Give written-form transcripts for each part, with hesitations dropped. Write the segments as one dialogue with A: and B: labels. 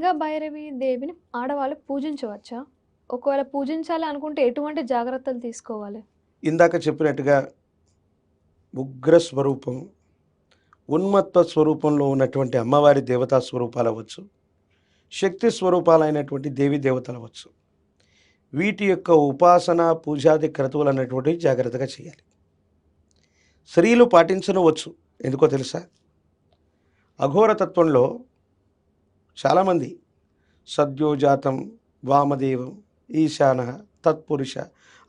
A: లింగ భైరవి దేవిని ఆడవాళ్ళు పూజించవచ్చా? ఒకవేళ పూజించాలి అనుకుంటే ఎటువంటి జాగ్రత్తలు తీసుకోవాలి?
B: ఇందాక చెప్పినట్టుగా ఉగ్ర స్వరూపం, ఉన్మత్త స్వరూపంలో ఉన్నటువంటి అమ్మవారి దేవతా స్వరూపాలు అవ్వచ్చు, శక్తి స్వరూపాలైనటువంటి దేవీ దేవతలు అవ్వచ్చు. వీటి యొక్క ఉపాసన పూజాది క్రతువులు అన్నటువంటివి జాగ్రత్తగా చేయాలి. స్త్రీలు పాటించనవచ్చు. ఎందుకో తెలుసా? అఘోరతత్వంలో చాలామంది సద్యోజాతం, వామదేవం, ఈశాన, తత్పురుష,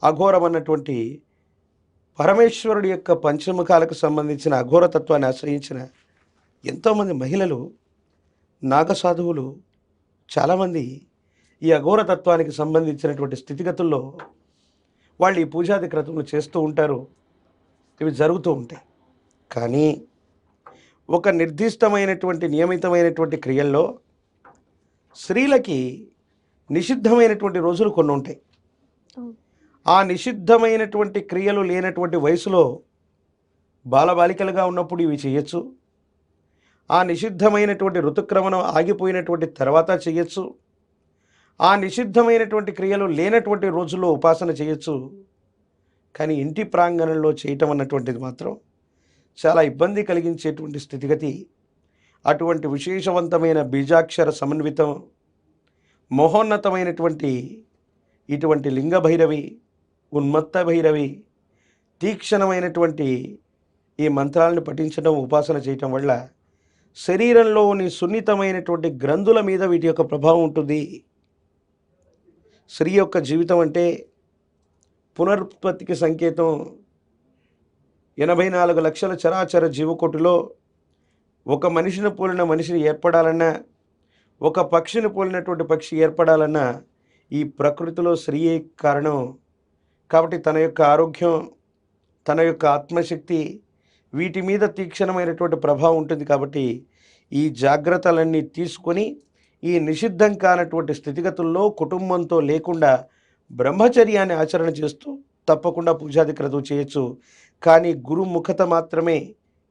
B: అఘోరం అన్నటువంటి పరమేశ్వరుడి యొక్క పంచముఖాలకు సంబంధించిన అఘోరతత్వాన్ని ఆశ్రయించిన ఎంతోమంది మహిళలు, నాగసాధువులు చాలామంది ఈ అఘోరతత్వానికి సంబంధించినటువంటి స్థితిగతుల్లో వాళ్ళు ఈ పూజాది క్రతువులు చేస్తూ ఉంటారు. ఇవి జరుగుతూ ఉంటాయి. కానీ ఒక నిర్దిష్టమైనటువంటి నియమితమైనటువంటి క్రియల్లో స్త్రీలకి నిషిద్ధమైనటువంటి రోజులు కొన్ని ఉంటాయి. ఆ నిషిద్ధమైనటువంటి క్రియలు లేనటువంటి వయసులో బాలబాలికలుగా ఉన్నప్పుడు ఇవి చేయొచ్చు. ఆ నిషిద్ధమైనటువంటి ఋతుక్రమణం ఆగిపోయినటువంటి తర్వాత చేయొచ్చు. ఆ నిషిద్ధమైనటువంటి క్రియలు లేనటువంటి రోజుల్లో ఉపాసన చేయొచ్చు. కానీ ఇంటి ప్రాంగణంలో చేయటం అన్నటువంటిది మాత్రం చాలా ఇబ్బంది కలిగించేటువంటి స్థితిగతి. అటువంటి విశేషవంతమైన బీజాక్షర సమన్వితం, మహోన్నతమైనటువంటి ఇటువంటి లింగ భైరవి, ఉన్మత్త భైరవి, తీక్షణమైనటువంటి ఈ మంత్రాలను పఠించడం, ఉపాసన చేయటం వల్ల శరీరంలోని సున్నితమైనటువంటి గ్రంథుల మీద వీటి యొక్క ప్రభావం ఉంటుంది. స్త్రీ యొక్క జీవితం అంటే పునరుత్పత్తికి సంకేతం. 84 లక్షల చరాచర జీవకోటిలో ఒక మనిషిని పోలిన మనిషిని ఏర్పడాలన్నా, ఒక పక్షిని పోలినటువంటి పక్షి ఏర్పడాలన్నా ఈ ప్రకృతిలో స్త్రీయే కారణం. కాబట్టి తన యొక్క ఆరోగ్యం, తన యొక్క ఆత్మశక్తి వీటి మీద తీక్షణమైనటువంటి ప్రభావం ఉంటుంది. కాబట్టి ఈ జాగ్రత్తలన్నీ తీసుకొని ఈ నిషిద్ధం కానటువంటి స్థితిగతుల్లో కుటుంబంతో లేకుండా బ్రహ్మచర్యాన్ని ఆచరణ చేస్తూ తప్పకుండా పూజాది క్రతువు చేయొచ్చు. కానీ గురుముఖత మాత్రమే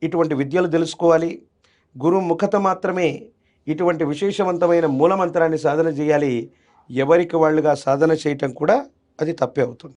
B: ఇటువంటి విద్యలు తెలుసుకోవాలి. గురుముఖత మాత్రమే ఇటువంటి విశేషవంతమైన మూలమంత్రాన్ని సాధన చేయాలి. ఎవరికి వాళ్ళుగా సాధన చేయటం కూడా అది తప్పే అవుతుంది.